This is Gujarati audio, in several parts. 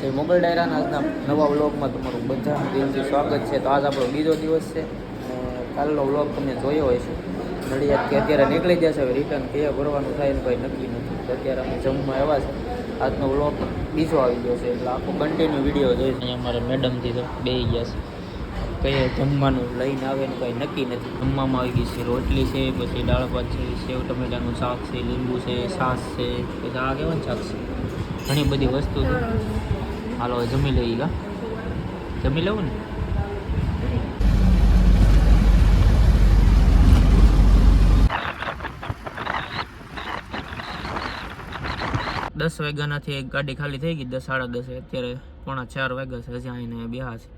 જય મોગલ ડાયરાના આજના નવા વ્લોગમાં તમારું બધાનું દિલથી સ્વાગત છે. તો આજ આપણો બીજો દિવસ છે અને કાલનો વ્લોગ તમે જોયો હોય છે. નડિયાદથી અત્યારે નીકળી જશે, હવે રિટર્ન ક્યાં ભરવાનું થાય એનું કંઈ નક્કી નથી. તો અત્યારે અમે જમવા આવ્યા છે. આજનો વ્લોગ બીજો આવી ગયો છે એટલે આખો કન્ટિન્યુ વિડીયો જોઈશ. અહીંયા અમારે મેડમથી તો બેસી ગયા છે, કઈ જમવાનું લઈને આવે એનું કંઈ નક્કી નથી. જમવામાં આવી ગઈ છે રોટલી છે, પછી દાળ ભાત છે, સેવ ટમેટાનું શાક છે, લીંબુ છે, છાશ છે, પછી આ કેવાનું શાક છે, ઘણી બધી વસ્તુ છે. હાલો જમી લઈ ગા, જમી લેવું ને. 10 વાગ્યાનાથી એક ગાડી ખાલી થઈ ગઈ, 10 સાડા 10. અત્યારે 3:45 વાગ્યા છે, હજી આવીને બેહા છે.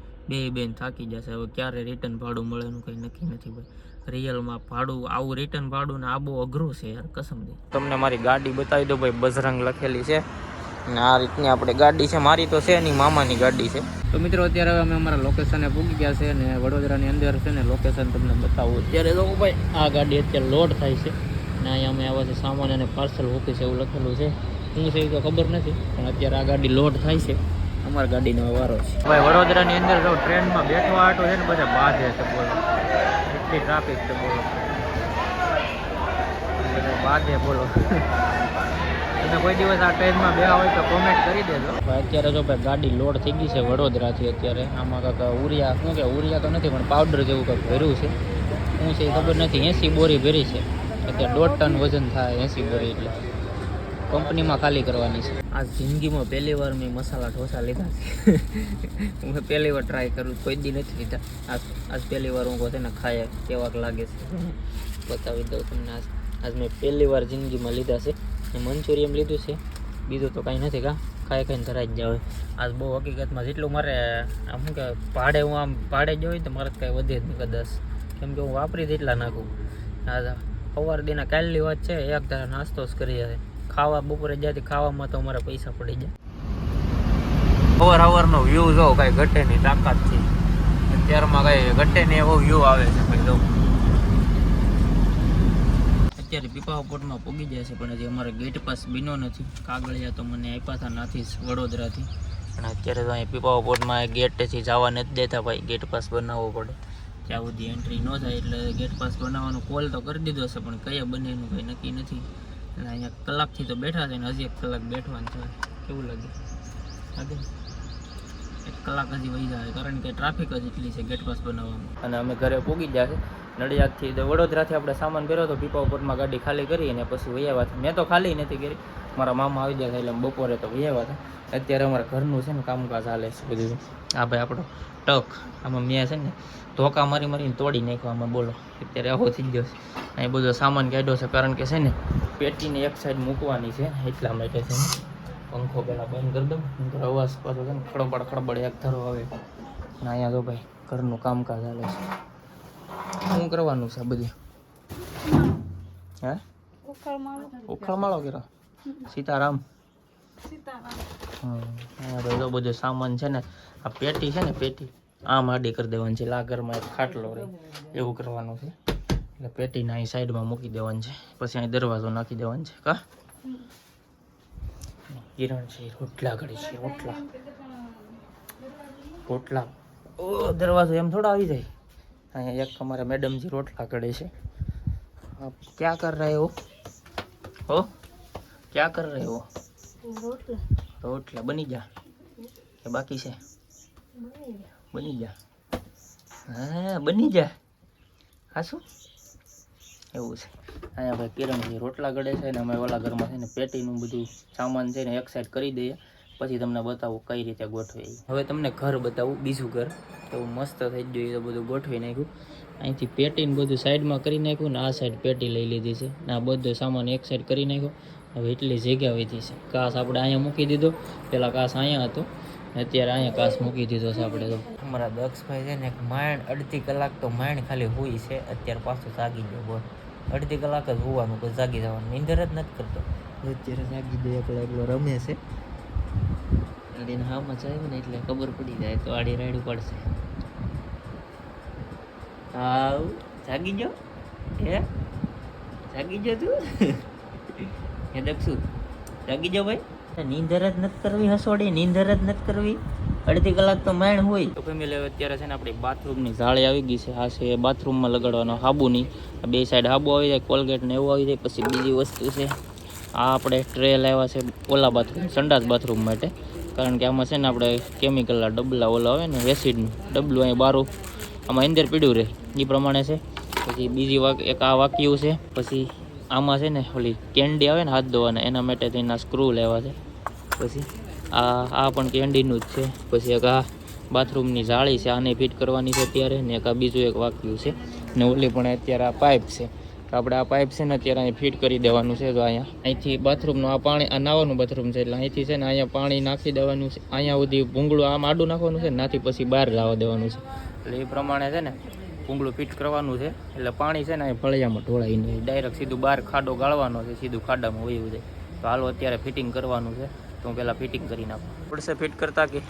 બેન થાકી જશે. હવે ક્યારે રિટર્ન ભાડું મળે એનું કંઈ નક્કી નથી ભાઈ. રિયલમાં ભાડું આવું રિટર્ન ભાડું ને આ બહુ અઘરું છે યાર, કસમથી. તમને મારી ગાડી બતાવી દો ભાઈ, બજરંગ લખેલી છે અને આ રીતની આપણે ગાડી છે. મારી તો છે એની મામાની ગાડી છે. તો મિત્રો અત્યારે અમે અમારા લોકેશને પૂગી ગયા છે અને વડોદરાની અંદર છે ને લોકેશન તમને બતાવું. અત્યારે તો ભાઈ આ ગાડી અત્યારે લોડ થાય છે અને અહીંયા અમે આવ્યા છે સામાન અને પાર્સલ ઓફિસ એવું લખેલું છે. શું છે એ તો ખબર નથી, પણ અત્યારે આ ગાડી લોડ થાય છે. અમારી ગાડીનો વારો છે ભાઈ. વડોદરાની અંદર જો ટ્રેનમાં બેઠવા આટો છે ને બધા બાંધે છે, બોલો એટલી ટ્રાફિક છે, બોલો બધા બાંધે, બોલો. તમે કોઈ દિવસ આ ટ્રેનમાં બેહા હોય તો કોમેન્ટ કરી દેજો. અત્યારે જો ભાઈ ગાડી લોડ થઈ ગઈ છે વડોદરાથી. અત્યારે આમાં કાંઈક ઉરિયા, શું કે ઉરિયા તો નથી પણ પાવડર જેવું કંઈક ભર્યું છે. શું છે એ ખબર નથી. 80 બોરી ભરી છે. અત્યારે 1.5 ટન વજન થાય 80 બોરી, એટલે કંપનીમાં ખાલી કરવાની છે. આ જિંદગીમાં પહેલી વાર મેં મસાલા ઢોસા લીધા છે. હું પહેલી વાર ટ્રાય કરું, કોઈ દી નથી લીધા. આજ પહેલી વાર હું કહું ને ખાય કેવાક લાગે છે બતાવી દઉં તમને. આજ મેં પહેલી વાર જિંદગીમાં લીધા છે. મંચુરિયમ લીધું છે, બીજું તો કાંઈ નથી. ખાઈ ખાઈને ધરાઈ જ જાવ. આજ બહુ હકીકતમાં જેટલું મારે આમ શું કે ભાડે, હું આમ ભાડે જ હોય તો મારે કાંઈ વધે જ નહીં કદાચ, કેમ કે હું વાપરી જેટલા નાખું. સવાર દીના કાલની વાત છે, એક ધારા નાસ્તો જ કરી જાય. ખાવા બપોરે જ્યાંથી ખાવામાં તો અમારા પૈસા પડી જાય. સવારનો વ્યૂ જો કાંઈ ઘટે નહીં તાકાતથી. અત્યારમાં કાંઈ ઘટે નહીં એવો વ્યૂ આવે છે ભાઈ. જો અત્યારે પીપાવાવ પોગી જાય છે, પણ હજી અમારે ગેટ પાસ બન્યો નથી. કાગળિયા તો મને આપ્યા હતા નાથી વડોદરાથી, પણ અત્યારે તો અહીંયા પીપાવાવ ગેટથી જવા નથી દેતા ભાઈ. ગેટ પાસ બનાવવો પડે, ત્યાં સુધી એન્ટ્રી ન થાય. એટલે ગેટ પાસ બનાવવાનો કોલ તો કરી દીધો છે, પણ કયા બને એનું કંઈ નક્કી નથી. અને અહીંયા કલાકથી તો બેઠા છે ને હજી 1 કલાક બેઠવાનું છે. કેવું લાગે? લાગે 1 કલાક હજી વહી જાય, કારણ કે ટ્રાફિક જ એટલી છે ગેટ પાસ બનાવવામાં. અને અમે ઘરે પહોંચી ગયા છે નડિયાદથી. તો વડોદરાથી આપણે સામાન કર્યો તો પીપાવાવમાં ગાડી ખાલી કરી અને પછી વૈયાવા હતા. મેં તો ખાલી નથી કરી, મારા મામા આવી ગયા એટલે બપોરે તો વૈયાવા હતા. અત્યારે અમારા ઘરનું છે ને કામકાજ હાલે છે બધું. આ ભાઈ આપણો ટક, આમાં મેં છે ને ધોકા મારીને તોડી નાખવામાં, બોલો અત્યારે આવો થઈ ગયો છે. અહીં બધો સામાન કાઢ્યો છે, કારણ કે છે ને પેટીને એક સાઈડ મૂકવાની છે એટલા માટે છે. પંખો પહેલાં બંધ કરી દઉં, અવાજ પાછો છે ને ખડબડ એક ધારો આવે. અને અહીંયા તો ભાઈ ઘરનું કામકાજ હાલે છે. શું કરવાનું છે બધું? હે ઉખળમાળો કર્યો? સીતારામ. અહીંયા ભાઈ તો બધું સામાન છે ને, આ પેટી છે ને પેટી આમ આડી કરી દેવાની છે. લાગરમાં એક ખાટલો રહે એવું કરવાનું છે. એટલે પેટીને અહીં સાઈડમાં મૂકી દેવાની છે, પછી અહીં દરવાજો નાખી દેવાનો છે. કા કિરણ છે, રોટલા ઘડી છે, રોટલા. ઓ દરવાજો એમ થોડા આવી જાય. અહીંયા એક અમારા મેડમજી રોટલા ઘડે છે. ક્યાં કર રહે હો? ક્યાં કર રહે હો? રોટલા બની જા કે બાકી છે? બની જા. હા બની જા. હા શું એવું છે? અહીંયા ભાઈ કિરણજી રોટલા ઘડે છે ને અમે ઓલા ઘરમાં છે ને પેટીનું બધું સામાન છે ને એક સાઈડ કરી દઈએ, પછી તમને બતાવું કઈ રીતે ગોઠવે. હવે તમને ઘર બતાવું, બીજું ઘર એવું મસ્ત થઈ ગયું. તો બધું ગોઠવી નાખ્યું. અહીંથી પેટીને બધું સાઈડમાં કરી નાખ્યું ને આ સાઈડ પેટી લઈ લીધી છે ને આ બધો સામાન એક સાઈડ કરી નાખ્યો. હવે એટલી જગ્યા વધી છે. કાસ આપણે અહીંયા મૂકી દીધો, પહેલાં કાસ અહીંયા હતો, અત્યારે અહીંયા કાસ મૂકી દીધો છે આપણે. તો અમારા દક્ષભાઈ છે ને એક માંડ 1.5 કલાક તો માંડ ખાલી હોય છે. અત્યારે પાછું જાગી ગયો, બોલ 1.5 કલાક જ હોવાનું, પછી જાગી જવાનું. નીંદર જ નથી કરતો. અત્યારે જાગી ગયો, એકલો રમે છે. આડીને હામાં જાય ને એટલે ખબર પડી જાય તો આડી રાડું પડશે. હા જાગી ગયો? હે જાગી ગયો તું? હે દક્ષુ જાગી જાઓ ભાઈ. નીંદર જ નથી કરવી હસોડી, નીંદર જ નથી કરવી. અડધી કલાક તો માંડ હોય. તો ફેમિલી અત્યારે છે ને આપણી બાથરૂમની જાળી આવી ગઈ છે. આ છે બાથરૂમમાં લગાડવાનો હાબુની. બે સાઈડ હાબુ આવી જાય, કોલગેટ ને એવું આવી જાય. પછી બીજી વસ્તુ છે આ આપણે ટ્રે લાવ્યા છે ઓલા બાથરૂમ, સંડાસ બાથરૂમ માટે. કારણ કે આમાં છે ને આપણે કેમિકલના ડબલા ઓલા આવે ને એસિડનું ડબલું અહીં બારું આમાં અંદર પીડ્યું રહે એ પ્રમાણે છે. પછી બીજી એક આ વાક્યું છે. પછી આમાં છે ને ઓલી કેન્ડી આવે ને હાથ ધોવાના એના માટે તેના સ્ક્રૂ લેવા છે. પછી આ પણ કેન્ડીનું જ છે. પછી એક આ બાથરૂમની જાળી છે, આને ફિટ કરવાની છે અત્યારે. ને એક આ બીજું એક વાક્યું છે ને ઓલી પણ અત્યારે આ પાઇપ છે. તો આપણે આ પાઇપ છે ને અત્યારે અહીં ફિટ કરી દેવાનું છે. તો અહીંયા અહીંથી બાથરૂમનું આ પાણી, આ નાવાનું બાથરૂમ છે એટલે અહીંથી છે ને અહીંયા પાણી નાખી દેવાનું છે. અહીંયા સુધી ભૂંગળું આમ આડું નાખવાનું છે, નાથી પછી બહાર લાવવા દેવાનું છે. એટલે એ પ્રમાણે છે ને ભૂંગળું ફિટ કરવાનું છે. એટલે પાણી છે ને અહીં ફળિયામાં ઢોળાય નહીં, ડાયરેક્ટ સીધું બહાર ખાડો ગાળવાનો છે, સીધું ખાડામાં વયું જાય. તો હાલો અત્યારે ફિટિંગ કરવાનું છે. તો હું પહેલાં ફિટિંગ કરી નાખું. પડશે ફિટ કરતા કે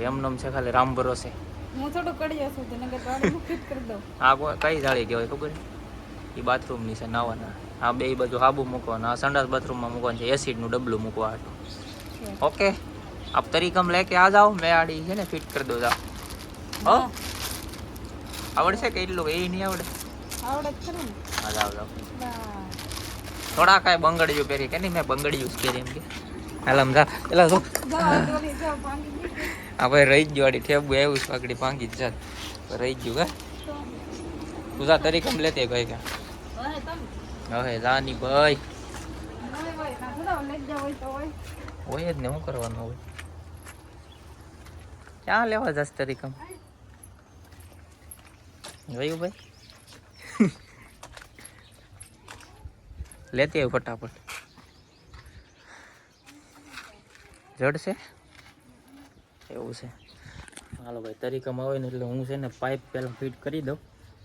એમનેમ છે ખાલી રામ ભરોસે. હું થોડું કરી જશું તો નકર ગાડીમાં ફિટ કરી દઉં. આ કઈ જાળી કહેવાય ખબર? એ બાથરૂમની છે નાવાના. આ બે બાજુ હાબુ મૂકવાના, આ સંડાસ બાથરૂમમાં મૂકવાનું છે, એસિડનું ડબલું મૂકવા હતું. ઓકે, આપ તરીકમ લેકે આ જાઓ, મેં આડી છે ને ફિટ કરી દો. જાઓ. હો આવડશે કે એટલું એ નહીં આવડે? આવડે જ ખરું ને. હા જાઓ જાઓ. થોડા કાંઈ બંગડીયું પહેરી કે નહીં, મેં બંગડીયું જ પહેરી એમ કે. હાલ જા પેલા જો હા ભાઈ રહી જ વાળી ઠેબુ આવ્યું છે, પાકડી ભાંગી જ જાત રહી ગયું. હે તું જા તરીકમ લેતે કઈ કે હવે જાની ભાઈ હોય જ ને, શું કરવાનું હોય? ક્યાં લેવા જશ તરીકમ ગયું ભાઈ? લેતી આવ્યું ફટાફટ. જડશે એવું છે. હાલો ભાઈ તરીકમ આવે ને એટલે હું છે ને પાઇપ પહેલાં ફિટ કરી દઉં.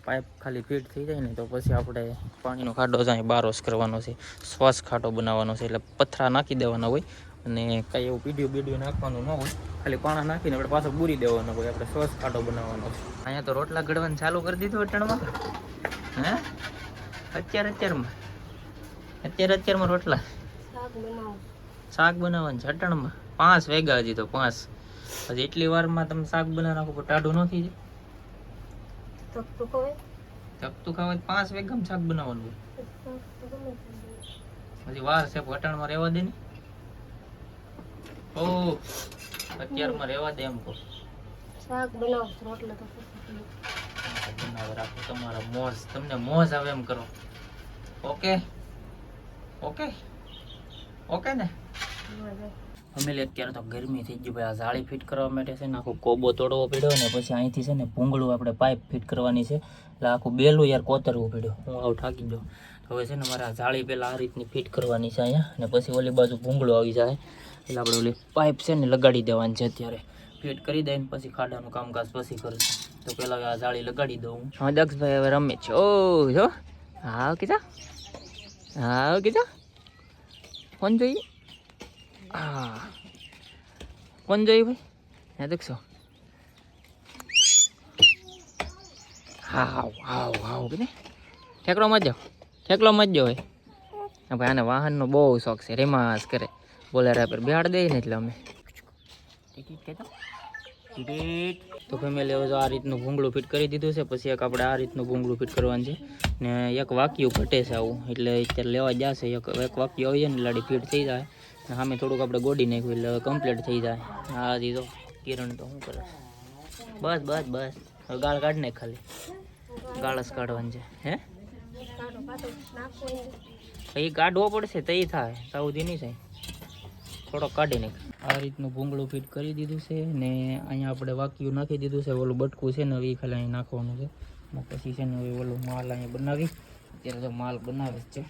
પાઇપ ખાલી ફિટ થઈ જાય ને તો પછી આપણે પાણીનો ખાડો જાય બારોસ કરવાનો છે, શ્વાસ ખાડો બનાવવાનો છે. એટલે પથરા નાખી દેવાના હોય અને કાંઈ એવું પીડિયું નાખવાનું ન હોય, ખાલી પાણા નાખીને આપણે પાછો બૂરી દેવાનો હોય. આપણે શ્વાસ ખાડો બનાવવાનો છે. અહીંયા તો રોટલા ઘડવાનું ચાલુ કરી દીધું અટણમાં. હે અત્યારમાં રોટલા શાક બનાવવાનું છે અટણમાં. 5 વાગ્યા હજી તો 5. હજી એટલી વારમાં તમે શાક બનાવી નાખો પણ ટાઢું ન થઈ જાય. ચપતું ખાવા 5 વાગ્યામાં શાક બનાવવાનું હોય. હજી વાર છે, અટાણમાં રહેવા દે ને. ઓ અત્યારમાં રહેવા દે એમ કહો. શાક બનાવો રોટલા તો બનાવે રાખો તમારા મોજ, તમને મોજ આવે એમ કરો. ઓકે ઓકે ઓકે ને. ફેમિલી અત્યારે તો ગરમી થઈ ગઈ ભાઈ. આ જાળી ફિટ કરવા માટે છે ને આખો કોબો તોડવો પડ્યો ને પછી અહીંથી છે ને ભૂંગળું આપણે પાઇપ ફિટ કરવાની છે. એટલે આખું બેલું યાર કોતરવું પડ્યું. હું આવું થાકી ગયો. હવે છે ને મારે આ જાળી પહેલાં આ રીતની ફિટ કરવાની છે અહીંયા, અને પછી ઓલી બાજુ ભૂંગળું આવી જાય એટલે આપણે ઓલી પાઇપ છે ને લગાડી દેવાની છે. અત્યારે ફિટ કરી દઈને પછી ખાડાનું કામકાજ પછી કરીશું. તો પહેલાં આ જાળી લગાડી દઉં. હા દક્ષભાઈ હવે રમે છે. ઓ જો હા કીધા, હા કીધા કોણ જોઈએ? હા કોણ જોયું ભાઈ? હા દેખશો. હાવ હાવ હાવ કે ઠેકડો મજો ભાઈ. હા ભાઈ આને વાહનનો બહુ શોખ છે, રેમાસ કરે. બોલેરા પર બેહાડ દઈએ ને એટલે અમે તો ફેમિલી હવે આ રીતનું ભૂંગળું ફિટ કરી દીધું છે. પછી એક આપણે આ રીતનું ભૂંગળું ફિટ કરવાનું છે ને એક વાક્યું ઘટે છે આવું, એટલે અત્યારે લેવા જશે. એક વાક્યું આવી જાય ને લાડી ફિટ થઈ જાય. સામે થોડુંક આપણે ગોડી નાખ્યું એટલે હવે કમ્પ્લીટ થઈ જાય. હા દીધો કિરણ તો શું કરે? બસ બસ બસ હવે ગાળ કાઢ નાખ, ખાલી ગાળસ કાઢવાની છે. હે એ કાઢવો પડશે તો એ થાય, સાઉદી નહીં થાય. થોડોક કાઢી નાખ. આ રીતનું ભૂંગળું ફિટ કરી દીધું છે ને અહીંયા આપણે વાક્યું નાખી દીધું છે. ઓલું બટકું છે ને હવે ખાલી અહીં નાખવાનું છે. પછી છે ને હવે ઓલું માલ અહીંયા બનાવી, અત્યારે તો માલ બનાવે જ છે.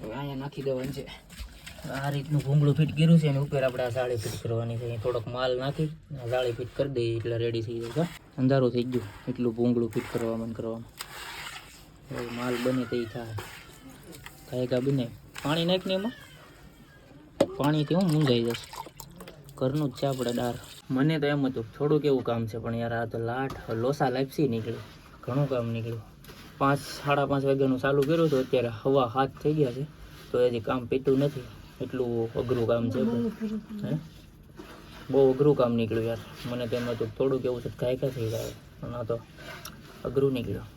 હવે અહીંયા નાખી દેવાનું છે. આ રીતનું ભૂંગળું ફિટ કર્યું છે અને ઉપર આપણે આ જાળી ફિટ કરવાની છે. થોડોક માલ નાખી જાળી ફિટ કરી દઈએ એટલે રેડી થઈ જાય. અંધારું થઈ ગયું એટલું ભૂંગળું ફિટ કરવામાં હવે માલ બને તે થાય. કાંઈ બને પાણી નાખીને એમાં પાણીથી હું મૂંઝાઈ જશે. ઘરનું જ છે આપણે દાર. મને તો એમ હતું થોડુંક એવું કામ છે પણ યાર આ તો લોસા લાપસી નીકળ્યું, ઘણું કામ નીકળ્યું. 5 સાડા 5 વાગ્યાનું ચાલુ કર્યું હતું, અત્યારે 7:15 થઈ ગયા છે તો હજી કામ પીતું નથી. એટલું અઘરું કામ છે હે બહુ અઘરું કામ નીકળ્યું યાર મને તેમાં તો થોડુંક એવું છે કાંઈ થઈ જાય પણ આ તો અઘરું નીકળ્યું